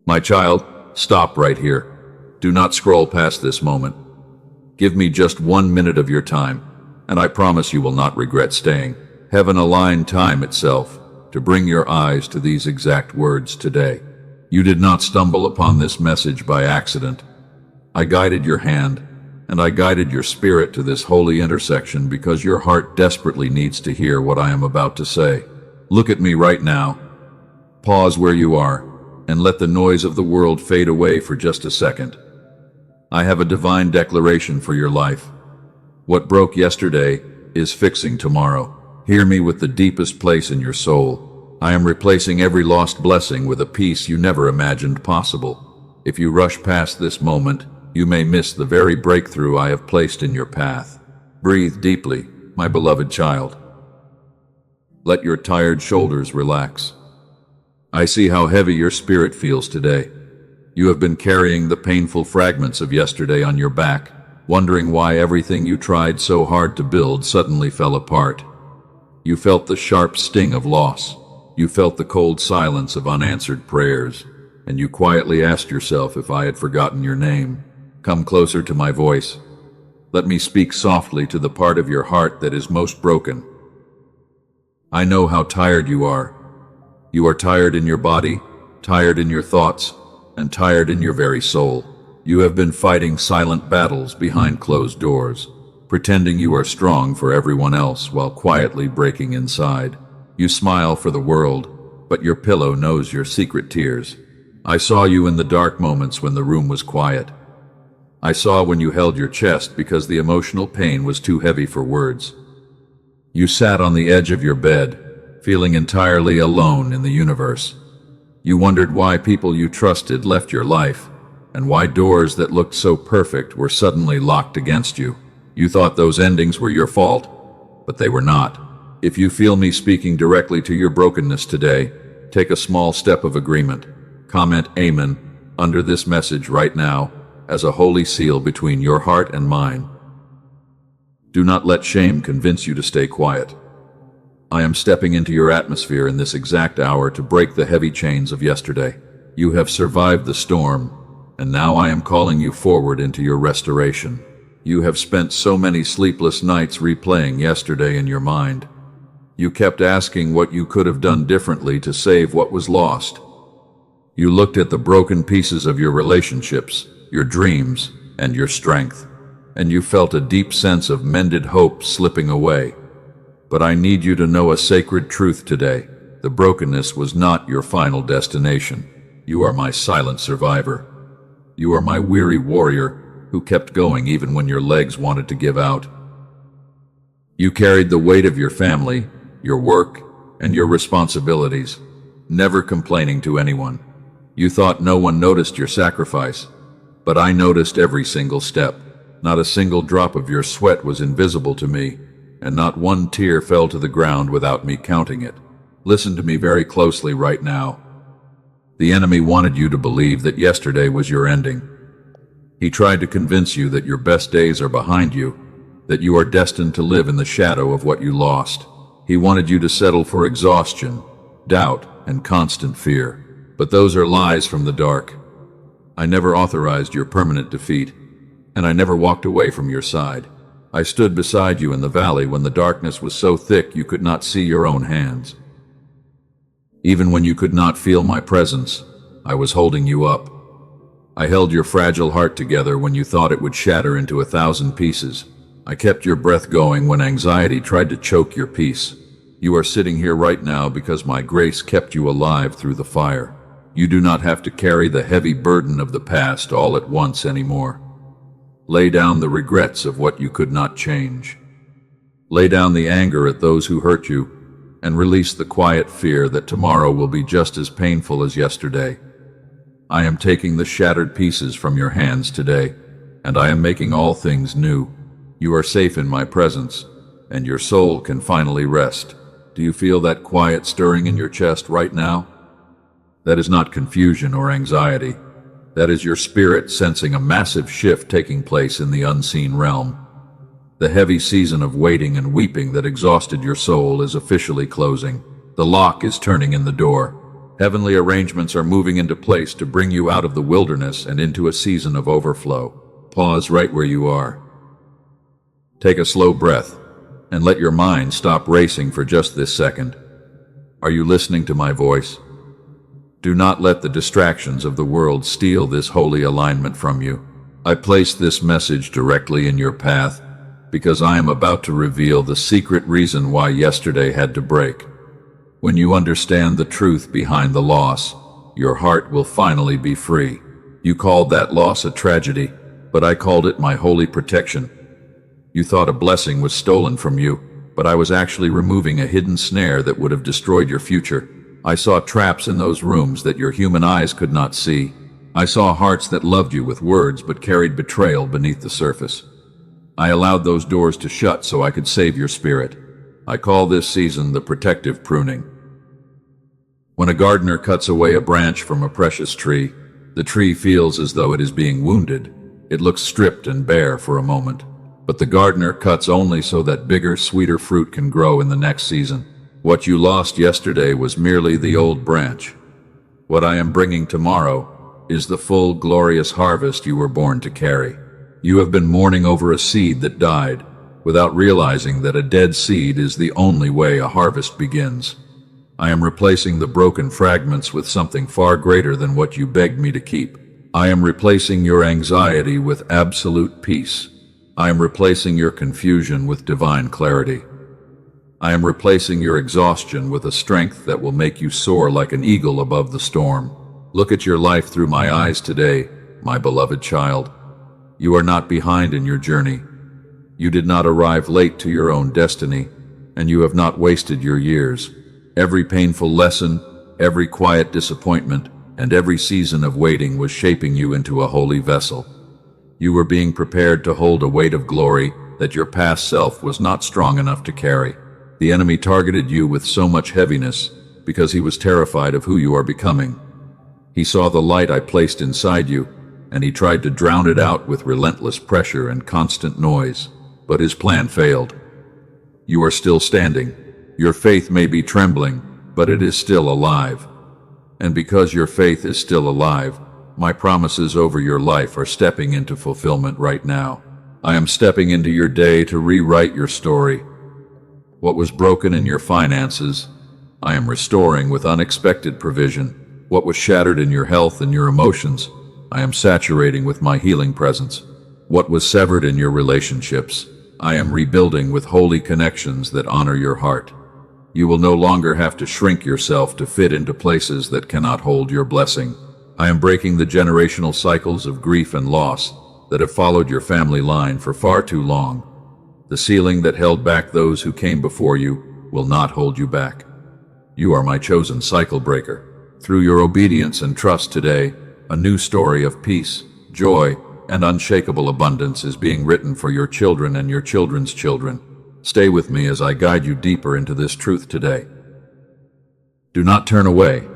My child, stop right here. Do not scroll past this moment. Give me just 1 minute of your time, and I promise you will not regret staying. Heaven aligned time itself to bring your eyes to these exact words today. You did not stumble upon this message by accident. I guided your hand, and I guided your spirit to this holy intersection because your heart desperately needs to hear what I am about to say. Look at me right now. Pause where you are, and let the noise of the world fade away for just a second. I have a divine declaration for your life. What broke yesterday is fixing tomorrow. Hear me with the deepest place in your soul. I am replacing every lost blessing with a peace you never imagined possible. If you rush past this moment, you may miss the very breakthrough I have placed in your path. Breathe deeply, my beloved child. Let your tired shoulders relax. I see how heavy your spirit feels today. You have been carrying the painful fragments of yesterday on your back, wondering why everything you tried so hard to build suddenly fell apart. You felt the sharp sting of loss. You felt the cold silence of unanswered prayers, and you quietly asked yourself if I had forgotten your name. Come closer to my voice. Let me speak softly to the part of your heart that is most broken. I know how tired you are. You are tired in your body, tired in your thoughts, and tired in your very soul. You have been fighting silent battles behind closed doors, pretending you are strong for everyone else while quietly breaking inside. You smile for the world, but your pillow knows your secret tears. I saw you in the dark moments when the room was quiet. I saw when you held your chest because the emotional pain was too heavy for words. You sat on the edge of your bed, feeling entirely alone in the universe. You wondered why people you trusted left your life, and why doors that looked so perfect were suddenly locked against you. You thought those endings were your fault, but they were not. If you feel me speaking directly to your brokenness today, take a small step of agreement. Comment Amen under this message right now as a holy seal between your heart and mine. Do not let shame convince you to stay quiet. I am stepping into your atmosphere in this exact hour to break the heavy chains of yesterday. You have survived the storm, and now I am calling you forward into your restoration. You have spent so many sleepless nights replaying yesterday in your mind. You kept asking what you could have done differently to save what was lost. You looked at the broken pieces of your relationships, your dreams, and your strength, and you felt a deep sense of mended hope slipping away. But I need you to know a sacred truth today. The brokenness was not your final destination. You are my silent survivor. You are my weary warrior who kept going even when your legs wanted to give out. You carried the weight of your family, your work, and your responsibilities, never complaining to anyone. You thought no one noticed your sacrifice, but I noticed every single step. Not a single drop of your sweat was invisible to me, and not one tear fell to the ground without me counting it. Listen to me very closely right now. The enemy wanted you to believe that yesterday was your ending. He tried to convince you that your best days are behind you, that you are destined to live in the shadow of what you lost. He wanted you to settle for exhaustion, doubt, and constant fear. But those are lies from the dark. I never authorized your permanent defeat, and I never walked away from your side. I stood beside you in the valley when the darkness was so thick you could not see your own hands. Even when you could not feel my presence, I was holding you up. I held your fragile heart together when you thought it would shatter into 1,000 pieces. I kept your breath going when anxiety tried to choke your peace. You are sitting here right now because my grace kept you alive through the fire. You do not have to carry the heavy burden of the past all at once anymore. Lay down the regrets of what you could not change. Lay down the anger at those who hurt you, and release the quiet fear that tomorrow will be just as painful as yesterday. I am taking the shattered pieces from your hands today, and I am making all things new. You are safe in my presence, and your soul can finally rest. Do you feel that quiet stirring in your chest right now? That is not confusion or anxiety. That is your spirit sensing a massive shift taking place in the unseen realm. The heavy season of waiting and weeping that exhausted your soul is officially closing. The lock is turning in the door, Heavenly arrangements are moving into place to bring you out of the wilderness and into a season of overflow. Pause right where you are. Take a slow breath and let your mind stop racing for just this second. Are you listening to my voice? Do not let the distractions of the world steal this holy alignment from you. I place this message directly in your path because I am about to reveal the secret reason why yesterday had to break. When you understand the truth behind the loss, your heart will finally be free. You called that loss a tragedy, but I called it my holy protection. You thought a blessing was stolen from you, but I was actually removing a hidden snare that would have destroyed your future. I saw traps in those rooms that your human eyes could not see. I saw hearts that loved you with words but carried betrayal beneath the surface. I allowed those doors to shut so I could save your spirit. I call this season the protective pruning. When a gardener cuts away a branch from a precious tree, the tree feels as though it is being wounded. It looks stripped and bare for a moment. But the gardener cuts only so that bigger, sweeter fruit can grow in the next season. What you lost yesterday was merely the old branch. What I am bringing tomorrow is the full, glorious harvest you were born to carry. You have been mourning over a seed that died, without realizing that a dead seed is the only way a harvest begins. I am replacing the broken fragments with something far greater than what you begged me to keep. I am replacing your anxiety with absolute peace. I am replacing your confusion with divine clarity. I am replacing your exhaustion with a strength that will make you soar like an eagle above the storm. Look at your life through my eyes today, my beloved child. You are not behind in your journey. You did not arrive late to your own destiny, and you have not wasted your years. Every painful lesson, every quiet disappointment, and every season of waiting was shaping you into a holy vessel. You were being prepared to hold a weight of glory that your past self was not strong enough to carry. The enemy targeted you with so much heaviness because he was terrified of who you are becoming. He saw the light I placed inside you, and he tried to drown it out with relentless pressure and constant noise. But his plan failed. You are still standing. Your faith may be trembling, but it is still alive. And because your faith is still alive, my promises over your life are stepping into fulfillment right now. I am stepping into your day to rewrite your story. What was broken in your finances, I am restoring with unexpected provision. What was shattered in your health and your emotions, I am saturating with my healing presence. What was severed in your relationships, I am rebuilding with holy connections that honor your heart. You will no longer have to shrink yourself to fit into places that cannot hold your blessing. I am breaking the generational cycles of grief and loss that have followed your family line for far too long. The ceiling that held back those who came before you will not hold you back. You are my chosen cycle breaker. Through your obedience and trust today, a new story of peace, joy, and unshakable abundance is being written for your children and your children's children. Stay with me as I guide you deeper into this truth today. Do not turn away,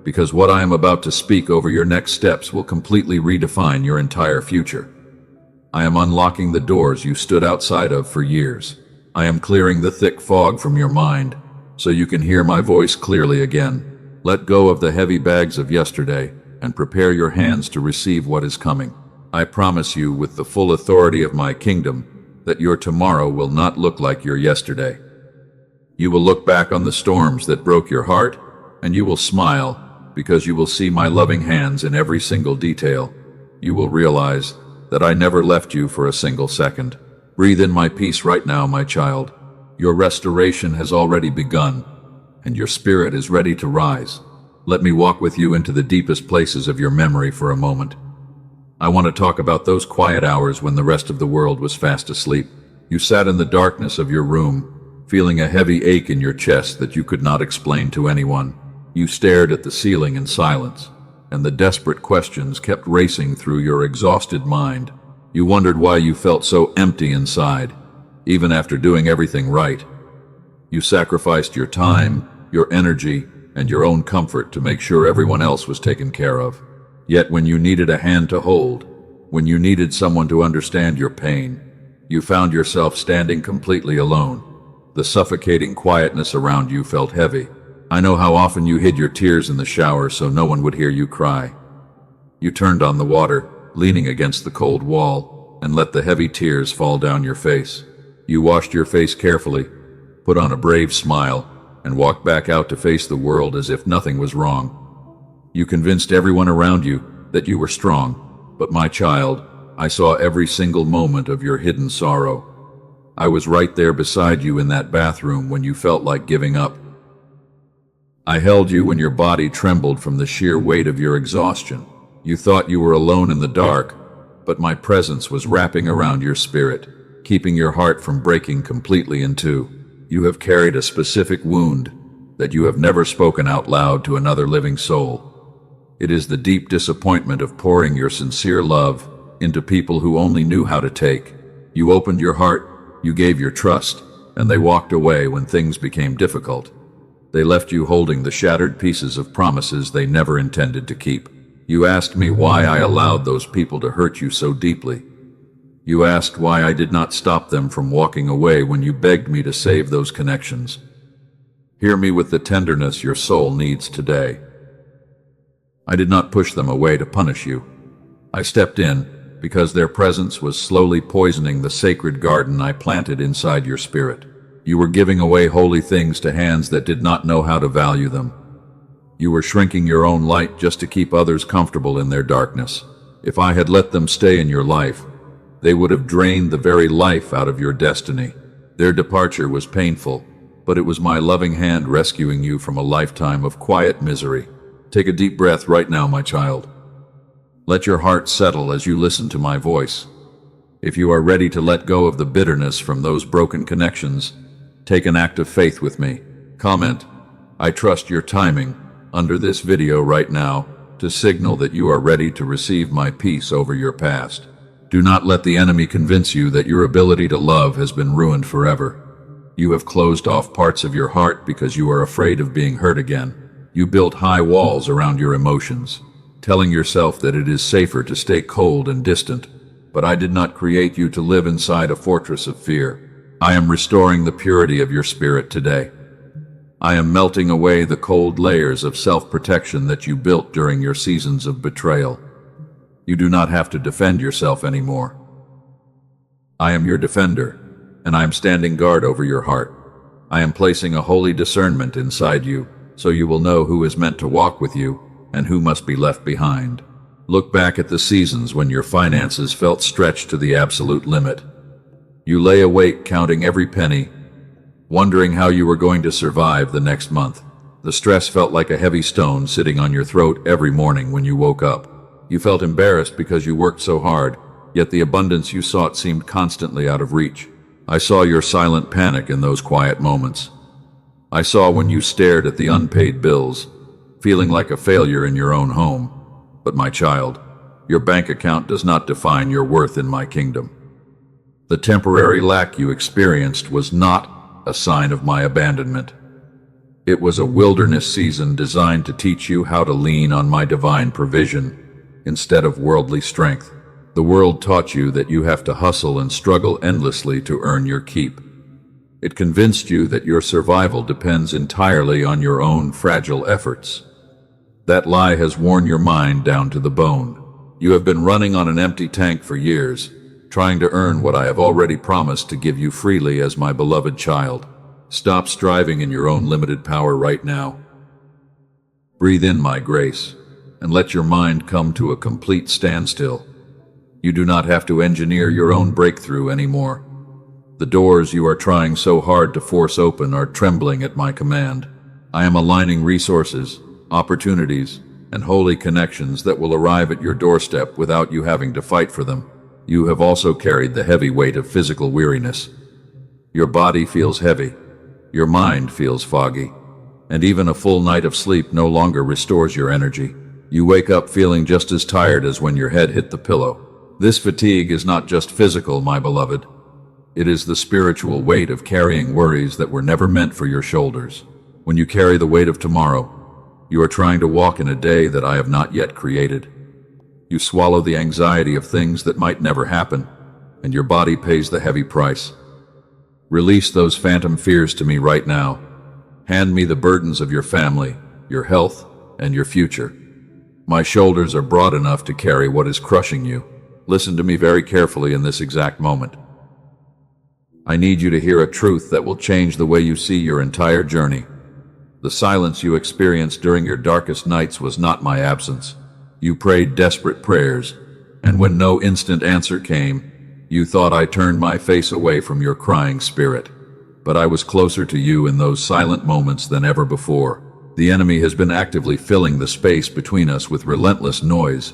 because what I am about to speak over your next steps will completely redefine your entire future. I am unlocking the doors you stood outside of for years. I am clearing the thick fog from your mind, so you can hear my voice clearly again. Let go of the heavy bags of yesterday and prepare your hands to receive what is coming. I promise you with the full authority of my kingdom that your tomorrow will not look like your yesterday. You will look back on the storms that broke your heart, and you will smile because you will see my loving hands in every single detail. You will realize that I never left you for a single second. Breathe in my peace right now, my child. Your restoration has already begun, and your spirit is ready to rise. Let me walk with you into the deepest places of your memory for a moment. I want to talk about those quiet hours when the rest of the world was fast asleep. You sat in the darkness of your room, feeling a heavy ache in your chest that you could not explain to anyone. You stared at the ceiling in silence, and the desperate questions kept racing through your exhausted mind. You wondered why you felt so empty inside, even after doing everything right. You sacrificed your time, your energy, and your own comfort to make sure everyone else was taken care of. Yet when you needed a hand to hold, when you needed someone to understand your pain, you found yourself standing completely alone. The suffocating quietness around you felt heavy. I know how often you hid your tears in the shower so no one would hear you cry. You turned on the water, leaning against the cold wall, and let the heavy tears fall down your face. You washed your face carefully, put on a brave smile, and walked back out to face the world as if nothing was wrong. You convinced everyone around you that you were strong, but my child, I saw every single moment of your hidden sorrow. I was right there beside you in that bathroom when you felt like giving up. I held you when your body trembled from the sheer weight of your exhaustion. You thought you were alone in the dark, but my presence was wrapping around your spirit, keeping your heart from breaking completely in two. You have carried a specific wound that you have never spoken out loud to another living soul. It is the deep disappointment of pouring your sincere love into people who only knew how to take. You opened your heart, you gave your trust, and they walked away when things became difficult. They left you holding the shattered pieces of promises they never intended to keep. You asked me why I allowed those people to hurt you so deeply. You asked why I did not stop them from walking away when you begged me to save those connections. Hear me with the tenderness your soul needs today. I did not push them away to punish you. I stepped in because their presence was slowly poisoning the sacred garden I planted inside your spirit. You were giving away holy things to hands that did not know how to value them. You were shrinking your own light just to keep others comfortable in their darkness. If I had let them stay in your life, they would have drained the very life out of your destiny. Their departure was painful, but it was my loving hand rescuing you from a lifetime of quiet misery. Take a deep breath right now, my child. Let your heart settle as you listen to my voice. If you are ready to let go of the bitterness from those broken connections, take an act of faith with me. Comment, "I trust your timing," under this video right now to signal that you are ready to receive my peace over your past. Do not let the enemy convince you that your ability to love has been ruined forever. You have closed off parts of your heart because you are afraid of being hurt again. You built high walls around your emotions, telling yourself that it is safer to stay cold and distant. But I did not create you to live inside a fortress of fear. I am restoring the purity of your spirit today. I am melting away the cold layers of self-protection that you built during your seasons of betrayal. You do not have to defend yourself anymore. I am your defender, and I am standing guard over your heart. I am placing a holy discernment inside you, so you will know who is meant to walk with you and who must be left behind. Look back at the seasons when your finances felt stretched to the absolute limit. You lay awake counting every penny, wondering how you were going to survive the next month. The stress felt like a heavy stone sitting on your throat every morning when you woke up. You felt embarrassed because you worked so hard, yet the abundance you sought seemed constantly out of reach. I saw your silent panic in those quiet moments. I saw when you stared at the unpaid bills, feeling like a failure in your own home. But my child, your bank account does not define your worth in my kingdom. The temporary lack you experienced was not a sign of my abandonment. It was a wilderness season designed to teach you how to lean on my divine provision instead of worldly strength. The world taught you that you have to hustle and struggle endlessly to earn your keep. It convinced you that your survival depends entirely on your own fragile efforts. That lie has worn your mind down to the bone. You have been running on an empty tank for years, trying to earn what I have already promised to give you freely as my beloved child. Stop striving in your own limited power right now. Breathe in my grace, and let your mind come to a complete standstill. You do not have to engineer your own breakthrough anymore. The doors you are trying so hard to force open are trembling at my command. I am aligning resources, opportunities, and holy connections that will arrive at your doorstep without you having to fight for them. You have also carried the heavy weight of physical weariness. Your body feels heavy, your mind feels foggy, and even a full night of sleep no longer restores your energy. You wake up feeling just as tired as when your head hit the pillow. This fatigue is not just physical, my beloved. It is the spiritual weight of carrying worries that were never meant for your shoulders. When you carry the weight of tomorrow, you are trying to walk in a day that I have not yet created. You swallow the anxiety of things that might never happen, and your body pays the heavy price. Release those phantom fears to me right now. Hand me the burdens of your family, your health, and your future. My shoulders are broad enough to carry what is crushing you. Listen to me very carefully in this exact moment. I need you to hear a truth that will change the way you see your entire journey. The silence you experienced during your darkest nights was not my absence. You prayed desperate prayers, and when no instant answer came, you thought I turned my face away from your crying spirit. But I was closer to you in those silent moments than ever before. The enemy has been actively filling the space between us with relentless noise.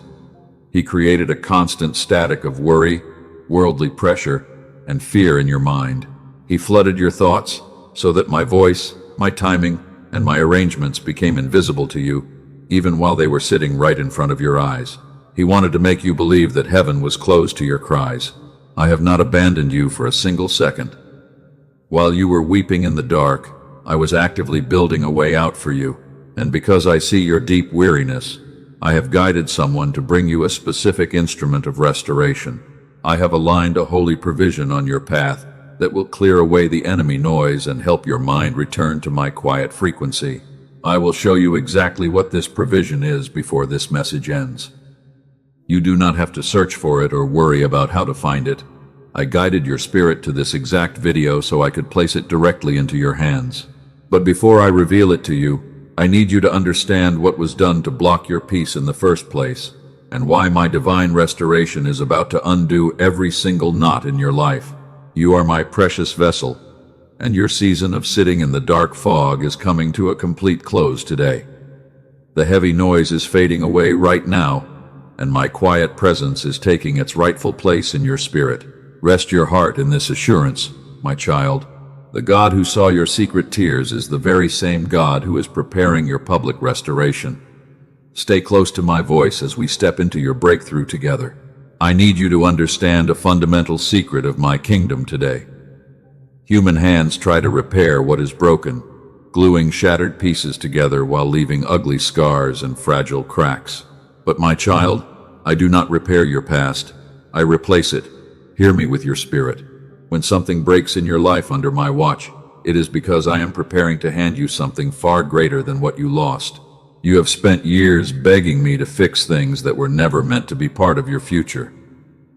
He created a constant static of worry, worldly pressure, and fear in your mind. He flooded your thoughts so that my voice, my timing, and my arrangements became invisible to you, even while they were sitting right in front of your eyes. He wanted to make you believe that heaven was closed to your cries. I have not abandoned you for a single second. While you were weeping in the dark, I was actively building a way out for you, and because I see your deep weariness, I have guided someone to bring you a specific instrument of restoration. I have aligned a holy provision on your path that will clear away the enemy noise and help your mind return to my quiet frequency. I will show you exactly what this provision is before this message ends. You do not have to search for it or worry about how to find it. I guided your spirit to this exact video so I could place it directly into your hands. But before I reveal it to you, I need you to understand what was done to block your peace in the first place, and why my divine restoration is about to undo every single knot in your life. You are my precious vessel, and your season of sitting in the dark fog is coming to a complete close today. The heavy noise is fading away right now, and my quiet presence is taking its rightful place in your spirit. Rest your heart in this assurance, my child. The God who saw your secret tears is the very same God who is preparing your public restoration. Stay close to my voice as we step into your breakthrough together. I need you to understand a fundamental secret of my kingdom today. Human hands try to repair what is broken, gluing shattered pieces together while leaving ugly scars and fragile cracks. But my child, I do not repair your past. I replace it. Hear me with your spirit. When something breaks in your life under my watch, it is because I am preparing to hand you something far greater than what you lost. You have spent years begging me to fix things that were never meant to be part of your future.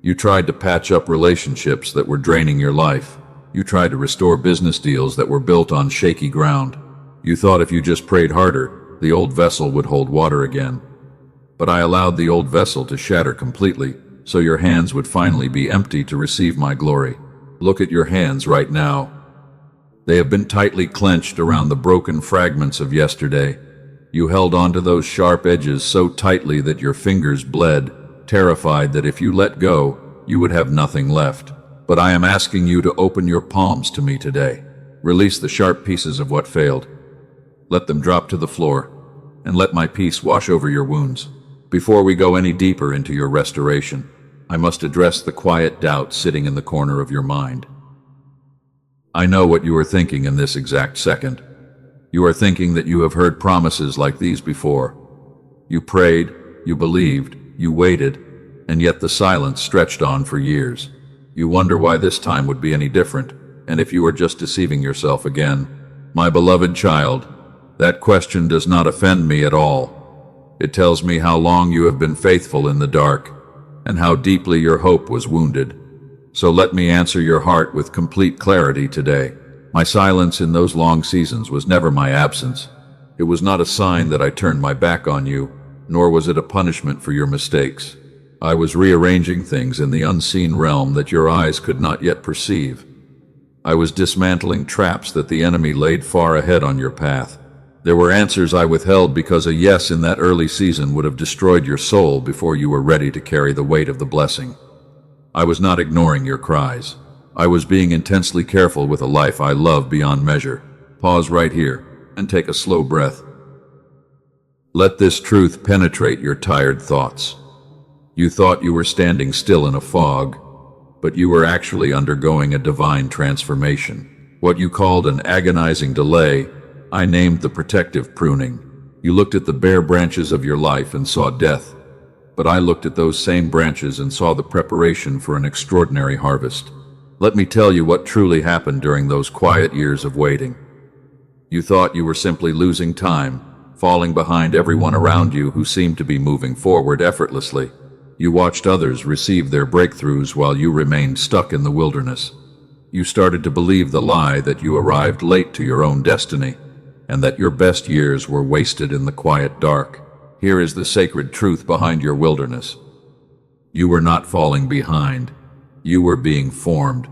You tried to patch up relationships that were draining your life. You tried to restore business deals that were built on shaky ground. You thought if you just prayed harder, the old vessel would hold water again. But I allowed the old vessel to shatter completely, so your hands would finally be empty to receive my glory. Look at your hands right now. They have been tightly clenched around the broken fragments of yesterday. You held onto those sharp edges so tightly that your fingers bled, terrified that if you let go, you would have nothing left. But I am asking you to open your palms to me today. Release the sharp pieces of what failed. Let them drop to the floor, and let my peace wash over your wounds. Before we go any deeper into your restoration, I must address the quiet doubt sitting in the corner of your mind. I know what you are thinking in this exact second. You are thinking that you have heard promises like these before. You prayed, you believed, you waited, and yet the silence stretched on for years. You wonder why this time would be any different, and if you are just deceiving yourself again. My beloved child, that question does not offend me at all. It tells me how long you have been faithful in the dark, and how deeply your hope was wounded. So let me answer your heart with complete clarity today. My silence in those long seasons was never my absence. It was not a sign that I turned my back on you, nor was it a punishment for your mistakes. I was rearranging things in the unseen realm that your eyes could not yet perceive. I was dismantling traps that the enemy laid far ahead on your path. There were answers I withheld because a yes in that early season would have destroyed your soul before you were ready to carry the weight of the blessing. I was not ignoring your cries. I was being intensely careful with a life I love beyond measure. Pause right here and take a slow breath. Let this truth penetrate your tired thoughts. You thought you were standing still in a fog, but you were actually undergoing a divine transformation. What you called an agonizing delay, I named the protective pruning. You looked at the bare branches of your life and saw death, but I looked at those same branches and saw the preparation for an extraordinary harvest. Let me tell you what truly happened during those quiet years of waiting. You thought you were simply losing time, falling behind everyone around you who seemed to be moving forward effortlessly. You watched others receive their breakthroughs while you remained stuck in the wilderness. You started to believe the lie that you arrived late to your own destiny, and that your best years were wasted in the quiet dark. Here is the sacred truth behind your wilderness. You were not falling behind. You were being formed.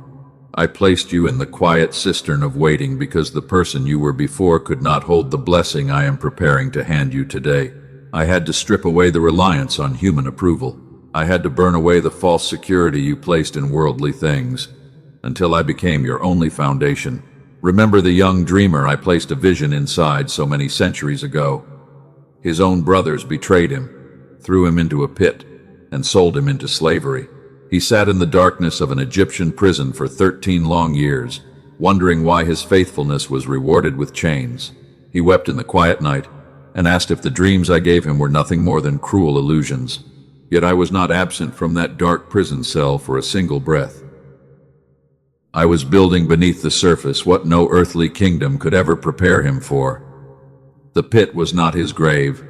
I placed you in the quiet cistern of waiting because the person you were before could not hold the blessing I am preparing to hand you today. I had to strip away the reliance on human approval. I had to burn away the false security you placed in worldly things, until I became your only foundation. Remember the young dreamer I placed a vision inside so many centuries ago? His own brothers betrayed him, threw him into a pit, and sold him into slavery. He sat in the darkness of an Egyptian prison for 13 long years, wondering why his faithfulness was rewarded with chains. He wept in the quiet night and asked if the dreams I gave him were nothing more than cruel illusions. Yet I was not absent from that dark prison cell for a single breath. I was building beneath the surface what no earthly kingdom could ever prepare him for. The pit was not his grave,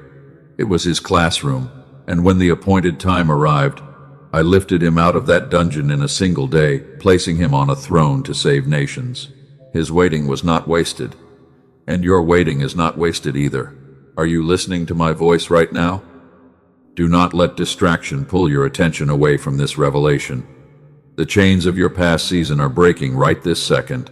it was his classroom, and when the appointed time arrived, I lifted him out of that dungeon in a single day, placing him on a throne to save nations. His waiting was not wasted, and your waiting is not wasted either. Are you listening to my voice right now? Do not let distraction pull your attention away from this revelation. The chains of your past season are breaking right this second.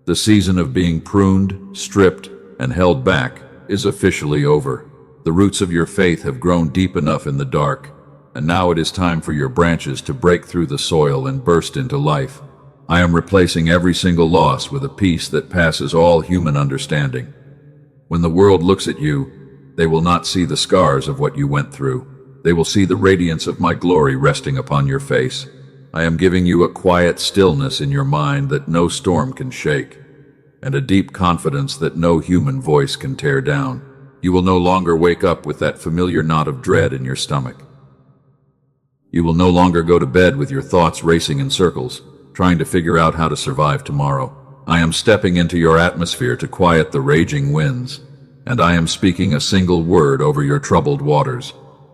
The season of being pruned, stripped, and held back is officially over. The roots of your faith have grown deep enough in the dark, and now it is time for your branches to break through the soil and burst into life. I am replacing every single loss with a peace that passes all human understanding. When the world looks at you, they will not see the scars of what you went through. They will see the radiance of my glory resting upon your face. I am giving you a quiet stillness in your mind that no storm can shake, and a deep confidence that no human voice can tear down. You will no longer wake up with that familiar knot of dread in your stomach. You will no longer go to bed with your thoughts racing in circles, trying to figure out how to survive tomorrow. I am stepping into your atmosphere to quiet the raging winds, and I am speaking a single word over your troubled waters.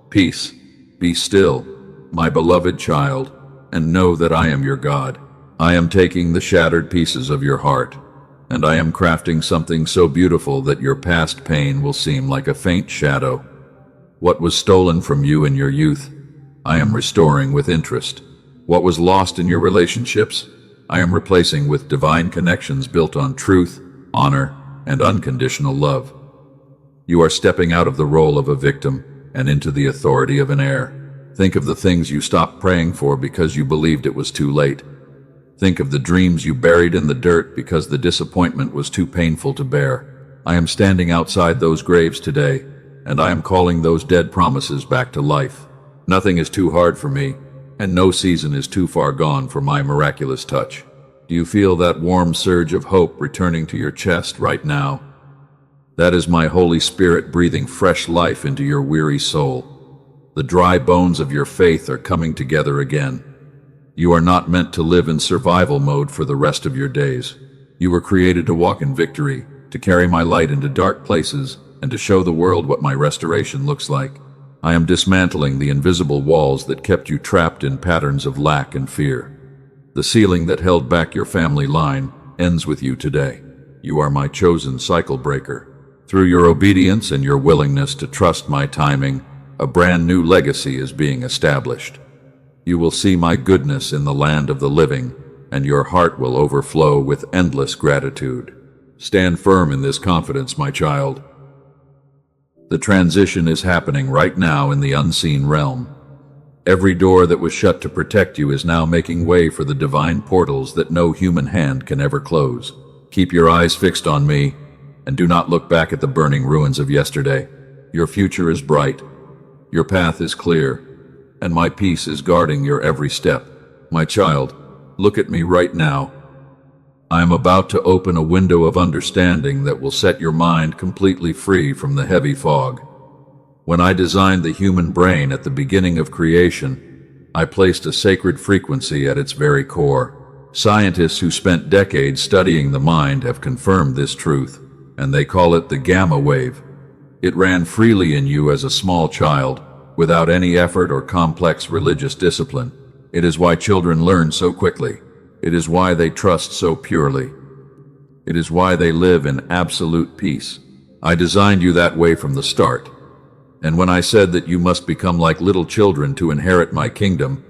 Peace, be still, my beloved child, and know that I am your God. I am taking the shattered pieces of your heart, and I am crafting something so beautiful that your past pain will seem like a faint shadow. What was stolen from you in your youth, I am restoring with interest. What was lost in your relationships, I am replacing with divine connections built on truth, honor, and unconditional love. You are stepping out of the role of a victim and into the authority of an heir. Think of the things you stopped praying for because you believed it was too late. Think of the dreams you buried in the dirt because the disappointment was too painful to bear. I am standing outside those graves today, and I am calling those dead promises back to life. Nothing is too hard for me, and no season is too far gone for my miraculous touch. Do you feel that warm surge of hope returning to your chest right now? That is my Holy Spirit breathing fresh life into your weary soul. The dry bones of your faith are coming together again. You are not meant to live in survival mode for the rest of your days. You were created to walk in victory, to carry my light into dark places, and to show the world what my restoration looks like. I am dismantling the invisible walls that kept you trapped in patterns of lack and fear. The ceiling that held back your family line ends with you today. You are my chosen cycle breaker. Through your obedience and your willingness to trust my timing, a brand new legacy is being established. You will see my goodness in the land of the living, and your heart will overflow with endless gratitude. Stand firm in this confidence, my child. The transition is happening right now in the unseen realm. Every door that was shut to protect you is now making way for the divine portals that no human hand can ever close. Keep your eyes fixed on me, and do not look back at the burning ruins of yesterday. Your future is bright. Your path is clear, and my peace is guarding your every step. My child, look at me right now. I am about to open a window of understanding that will set your mind completely free from the heavy fog. When I designed the human brain at the beginning of creation, I placed a sacred frequency at its very core. Scientists who spent decades studying the mind have confirmed this truth. and they call it the gamma wave. It ran freely in you as a small child, without any effort or complex religious discipline. It is why children learn so quickly. It is why they trust so purely. It is why they live in absolute peace. I designed you that way from the start. And when I said that you must become like little children to inherit my kingdom,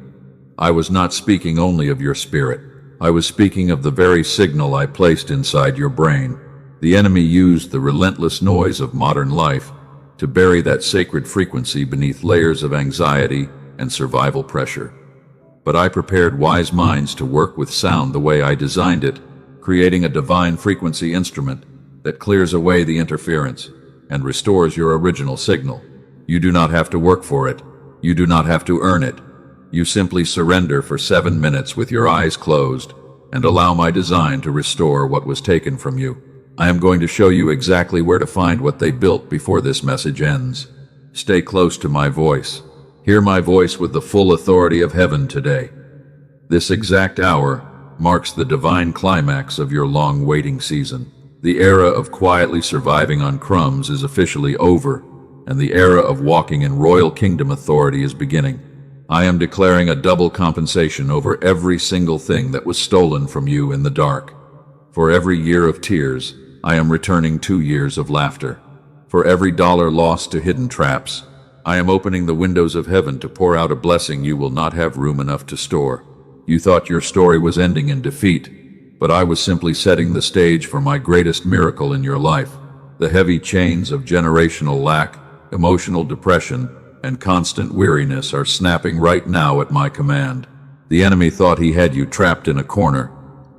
I was not speaking only of your spirit. I was speaking of the very signal I placed inside your brain. The enemy used the relentless noise of modern life to bury that sacred frequency beneath layers of anxiety and survival pressure. But I prepared wise minds to work with sound the way I designed it, creating a divine frequency instrument that clears away the interference and restores your original signal. You do not have to work for it. You do not have to earn it. You simply surrender for 7 minutes with your eyes closed and allow my design to restore what was taken from you. I am going to show you exactly where to find what they built before this message ends. Stay close to my voice. Hear my voice with the full authority of heaven today. This exact hour marks the divine climax of your long waiting season. The era of quietly surviving on crumbs is officially over, and the era of walking in royal kingdom authority is beginning. I am declaring a double compensation over every single thing that was stolen from you in the dark. For every year of tears, I am returning 2 years of laughter. For every dollar lost to hidden traps, I am opening the windows of heaven to pour out a blessing you will not have room enough to store. You thought your story was ending in defeat, but I was simply setting the stage for my greatest miracle in your life. The heavy chains of generational lack, emotional depression, and constant weariness are snapping right now at my command. The enemy thought he had you trapped in a corner,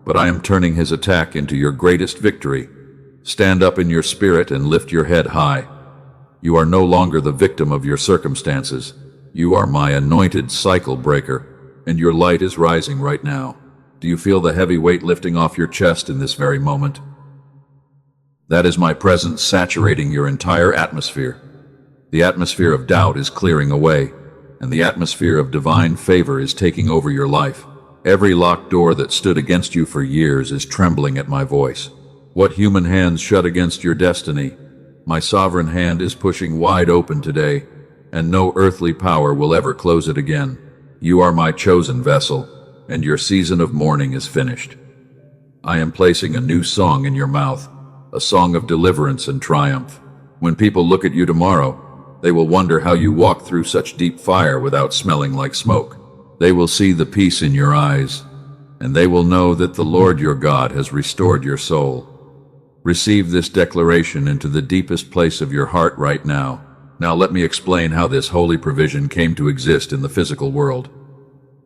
but I am turning his attack into your greatest victory. Stand up in your spirit and lift your head high. You are no longer the victim of your circumstances. You are my anointed cycle breaker, and your light is rising right now. Do you feel the heavy weight lifting off your chest in this very moment? That is my presence saturating your entire atmosphere. The atmosphere of doubt is clearing away, and the atmosphere of divine favor is taking over your life. Every locked door that stood against you for years is trembling at my voice. What human hands shut against your destiny, my sovereign hand is pushing wide open today, and no earthly power will ever close it again. You are my chosen vessel, and your season of mourning is finished. I am placing a new song in your mouth, a song of deliverance and triumph. When people look at you tomorrow, they will wonder how you walked through such deep fire without smelling like smoke. They will see the peace in your eyes, and they will know that the Lord your God has restored your soul. Receive this declaration into the deepest place of your heart right now. Now let me explain how this holy provision came to exist in the physical world.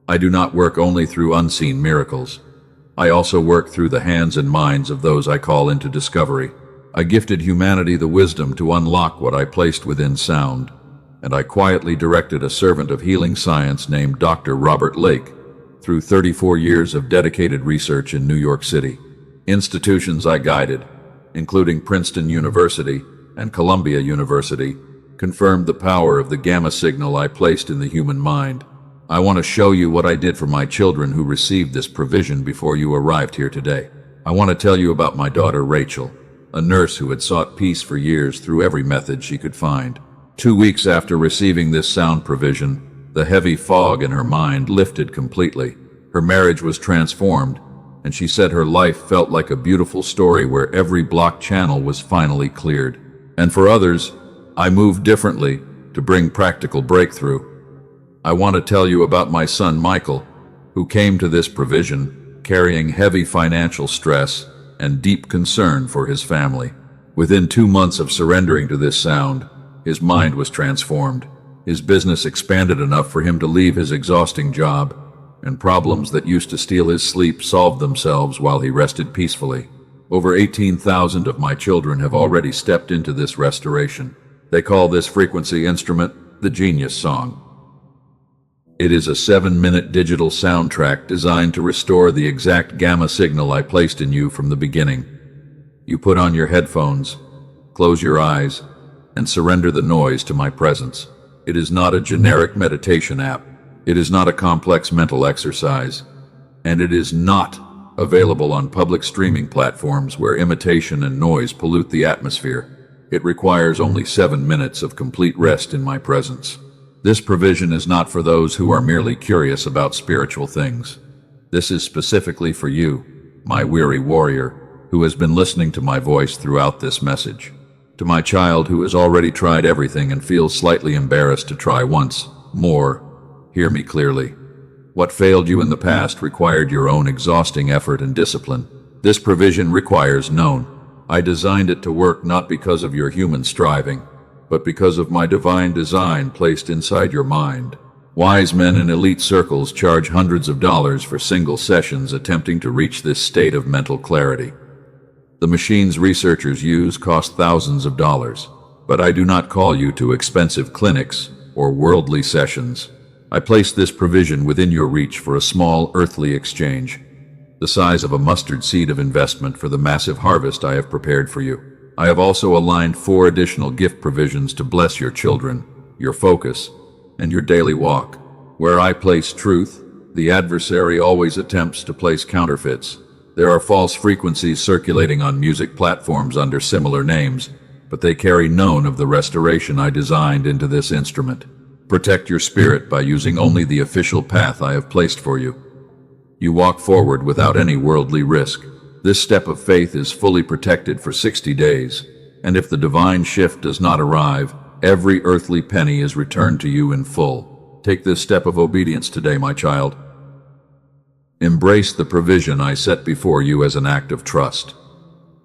I do not work only through unseen miracles. I also work through the hands and minds of those I call into discovery. I gifted humanity the wisdom to unlock what I placed within sound, and I quietly directed a servant of healing science named Dr. Robert Lake through 34 years of dedicated research in New York City. Institutions I guided, including Princeton University and Columbia University, confirmed the power of the gamma signal I placed in the human mind. I want to show you what I did for my children who received this provision before you arrived here today. I want to tell you about my daughter Rachel, a nurse who had sought peace for years through every method she could find. 2 weeks after receiving this sound provision, the heavy fog in her mind lifted completely. Her marriage was transformed, and she said her life felt like a beautiful story where every blocked channel was finally cleared. And for others, I moved differently to bring practical breakthrough. I want to tell you about my son Michael, who came to this provision carrying heavy financial stress and deep concern for his family. Within 2 months of surrendering to this sound, his mind was transformed. His business expanded enough for him to leave his exhausting job, and problems that used to steal his sleep solved themselves while he rested peacefully. Over 18,000 of my children have already stepped into this restoration. They call this frequency instrument the Genius Song. It is a 7-minute digital soundtrack designed to restore the exact gamma signal I placed in you from the beginning. You put on your headphones, close your eyes, and surrender the noise to my presence. It is not a generic meditation app. It is not a complex mental exercise. And it is not available on public streaming platforms where imitation and noise pollute the atmosphere. It requires only 7 minutes of complete rest in my presence. This provision is not for those who are merely curious about spiritual things. This is specifically for you, my weary warrior, who has been listening to my voice throughout this message. To my child who has already tried everything and feels slightly embarrassed to try once more, hear me clearly. What failed you in the past required your own exhausting effort and discipline. This provision requires known. I designed it to work not because of your human striving, but because of my divine design placed inside your mind. Wise men in elite circles charge hundreds of dollars for single sessions attempting to reach this state of mental clarity. The machines researchers use cost thousands of dollars, but I do not call you to expensive clinics or worldly sessions. I place this provision within your reach for a small earthly exchange, the size of a mustard seed of investment for the massive harvest I have prepared for you. I have also aligned 4 additional gift provisions to bless your children, your focus, and your daily walk. Where I place truth, the adversary always attempts to place counterfeits. There are false frequencies circulating on music platforms under similar names, but they carry none of the restoration I designed into this instrument. Protect your spirit by using only the official path I have placed for you. You walk forward without any worldly risk. This step of faith is fully protected for 60 days, and if the divine shift does not arrive, every earthly penny is returned to you in full. Take this step of obedience today, my child. Embrace the provision I set before you as an act of trust.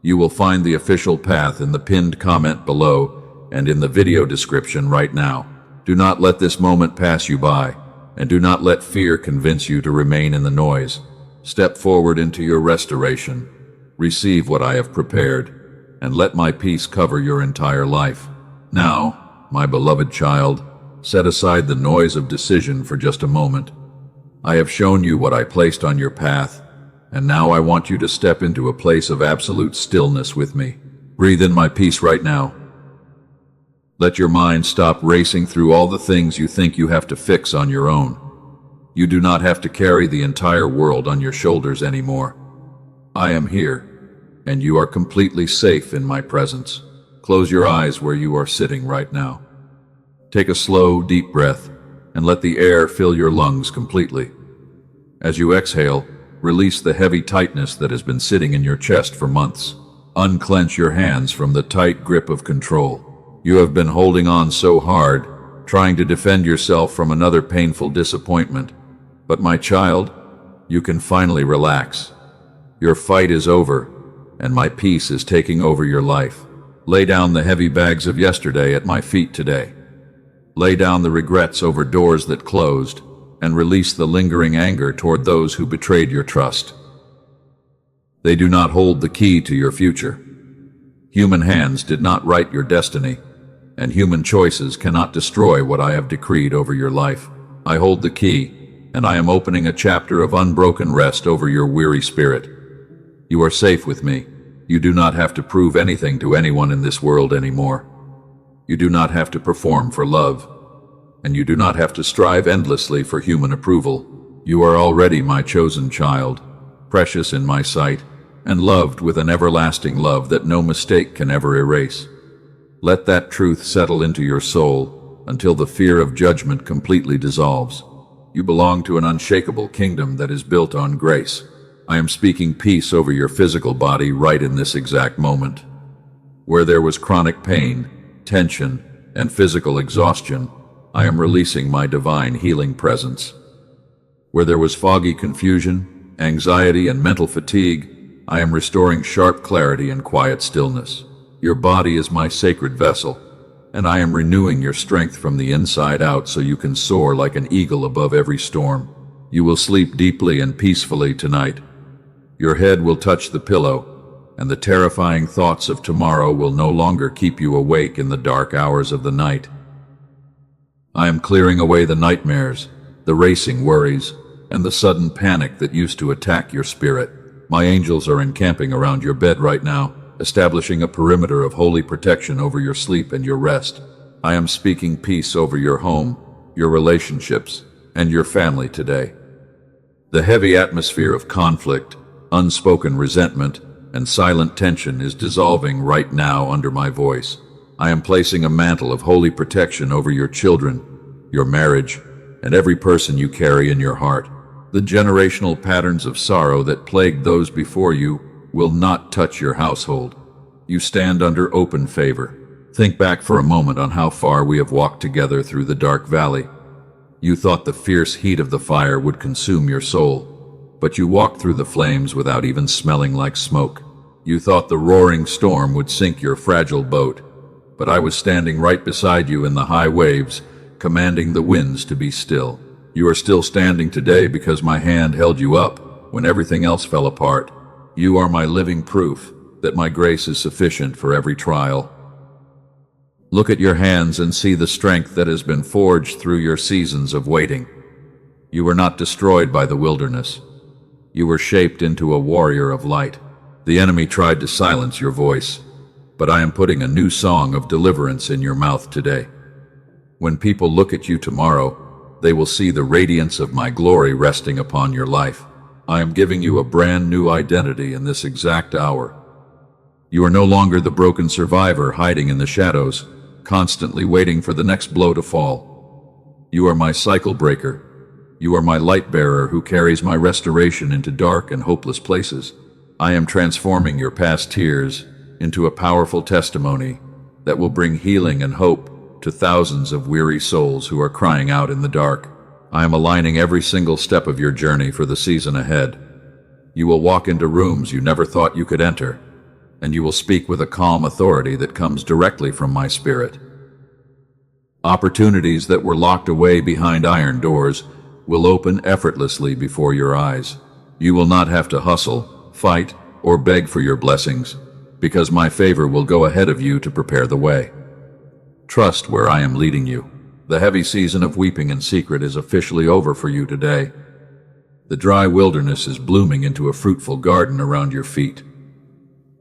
You will find the official path in the pinned comment below and in the video description right now. Do not let this moment pass you by, and do not let fear convince you to remain in the noise. Step forward into your restoration. Receive what I have prepared, and let my peace cover your entire life. Now, my beloved child, set aside the noise of decision for just a moment. I have shown you what I placed on your path, and now I want you to step into a place of absolute stillness with me. Breathe in my peace right now. Let your mind stop racing through all the things you think you have to fix on your own. You do not have to carry the entire world on your shoulders anymore. I am here, and you are completely safe in my presence. Close your eyes where you are sitting right now. Take a slow, deep breath, and let the air fill your lungs completely. As you exhale, release the heavy tightness that has been sitting in your chest for months. Unclench your hands from the tight grip of control. You have been holding on so hard, trying to defend yourself from another painful disappointment. But my child, you can finally relax. Your fight is over, and my peace is taking over your life. Lay down the heavy bags of yesterday at my feet today. Lay down the regrets over doors that closed, and release the lingering anger toward those who betrayed your trust. They do not hold the key to your future. Human hands did not write your destiny, and human choices cannot destroy what I have decreed over your life. I hold the key, and I am opening a chapter of unbroken rest over your weary spirit. You are safe with me. You do not have to prove anything to anyone in this world anymore. You do not have to perform for love, and you do not have to strive endlessly for human approval. You are already my chosen child, precious in my sight, and loved with an everlasting love that no mistake can ever erase. Let that truth settle into your soul until the fear of judgment completely dissolves. You belong to an unshakable kingdom that is built on grace. I am speaking peace over your physical body right in this exact moment. Where there was chronic pain, tension, and physical exhaustion, I am releasing my divine healing presence. Where there was foggy confusion, anxiety, and mental fatigue, I am restoring sharp clarity and quiet stillness. Your body is my sacred vessel, and I am renewing your strength from the inside out so you can soar like an eagle above every storm. You will sleep deeply and peacefully tonight. Your head will touch the pillow, and the terrifying thoughts of tomorrow will no longer keep you awake in the dark hours of the night. I am clearing away the nightmares, the racing worries, and the sudden panic that used to attack your spirit. My angels are encamping around your bed right now, establishing a perimeter of holy protection over your sleep and your rest. I am speaking peace over your home, your relationships, and your family today. The heavy atmosphere of conflict, unspoken resentment, and silent tension is dissolving right now under my voice. I am placing a mantle of holy protection over your children, your marriage, and every person you carry in your heart. The generational patterns of sorrow that plagued those before you will not touch your household. You stand under open favor. Think back for a moment on how far we have walked together through the dark valley. You thought the fierce heat of the fire would consume your soul, but you walked through the flames without even smelling like smoke. You thought the roaring storm would sink your fragile boat, but I was standing right beside you in the high waves, commanding the winds to be still. You are still standing today because my hand held you up when everything else fell apart. You are my living proof that my grace is sufficient for every trial. Look at your hands and see the strength that has been forged through your seasons of waiting. You were not destroyed by the wilderness. You were shaped into a warrior of light. The enemy tried to silence your voice, but I am putting a new song of deliverance in your mouth today. When people look at you tomorrow, they will see the radiance of my glory resting upon your life. I am giving you a brand new identity in this exact hour. You are no longer the broken survivor hiding in the shadows, constantly waiting for the next blow to fall. You are my cycle breaker. You are my light bearer who carries my restoration into dark and hopeless places. I am transforming your past tears into a powerful testimony that will bring healing and hope to thousands of weary souls who are crying out in the dark. I am aligning every single step of your journey for the season ahead. You will walk into rooms you never thought you could enter, and you will speak with a calm authority that comes directly from my spirit. Opportunities that were locked away behind iron doors will open effortlessly before your eyes. You will not have to hustle, fight, or beg for your blessings, because my favor will go ahead of you to prepare the way. Trust where I am leading you. The heavy season of weeping in secret is officially over for you today. The dry wilderness is blooming into a fruitful garden around your feet.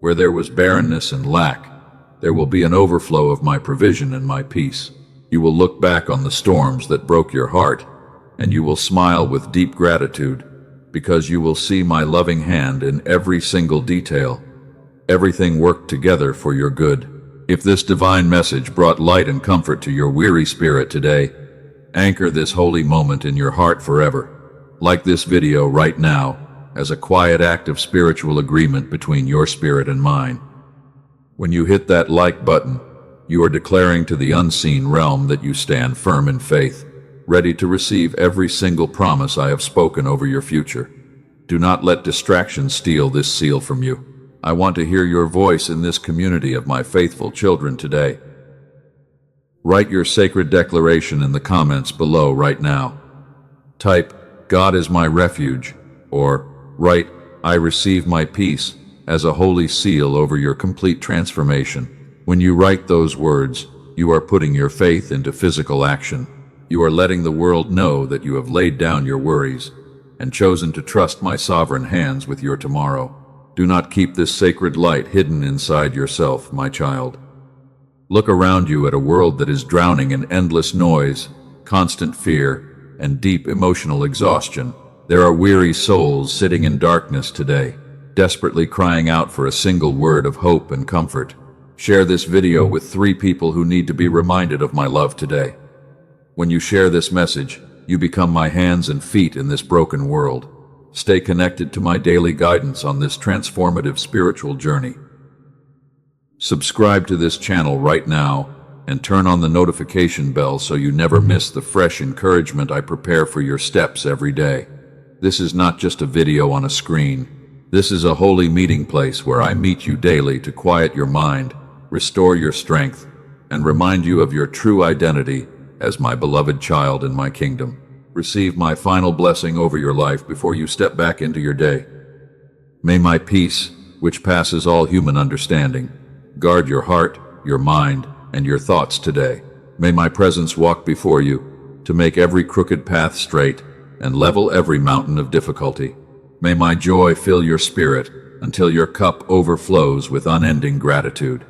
Where there was barrenness and lack, there will be an overflow of my provision and my peace. You will look back on the storms that broke your heart, and you will smile with deep gratitude, because you will see my loving hand in every single detail. Everything worked together for your good. If this divine message brought light and comfort to your weary spirit today, anchor this holy moment in your heart forever. Like this video right now, as a quiet act of spiritual agreement between your spirit and mine. When you hit that like button, you are declaring to the unseen realm that you stand firm in faith, ready to receive every single promise I have spoken over your future. Do not let distractions steal this seal from you. I want to hear your voice in this community of my faithful children today. Write your sacred declaration in the comments below right now. Type, "God is my refuge," or write, "I receive my peace," as a holy seal over your complete transformation. When you write those words, you are putting your faith into physical action. You are letting the world know that you have laid down your worries and chosen to trust my sovereign hands with your tomorrow. Do not keep this sacred light hidden inside yourself, my child. Look around you at a world that is drowning in endless noise, constant fear, and deep emotional exhaustion. There are weary souls sitting in darkness today, desperately crying out for a single word of hope and comfort. Share this video with 3 people who need to be reminded of my love today. When you share this message, you become my hands and feet in this broken world. Stay connected to my daily guidance on this transformative spiritual journey. Subscribe to this channel right now and turn on the notification bell so you never miss the fresh encouragement I prepare for your steps every day. This is not just a video on a screen. This is a holy meeting place where I meet you daily to quiet your mind, restore your strength, and remind you of your true identity as my beloved child in my kingdom. Receive my final blessing over your life before you step back into your day. May my peace, which passes all human understanding, guard your heart, your mind, and your thoughts today. May my presence walk before you to make every crooked path straight and level every mountain of difficulty. May my joy fill your spirit until your cup overflows with unending gratitude.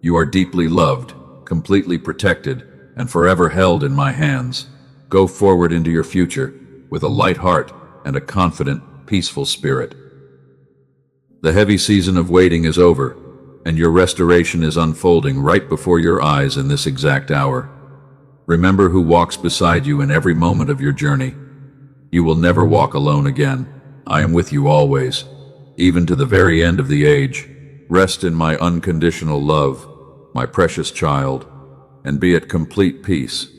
You are deeply loved, completely protected, and forever held in my hands. Go forward into your future with a light heart and a confident, peaceful spirit. The heavy season of waiting is over, and your restoration is unfolding right before your eyes in this exact hour. Remember who walks beside you in every moment of your journey. You will never walk alone again. I am with you always, even to the very end of the age. Rest in my unconditional love, my precious child, and be at complete peace.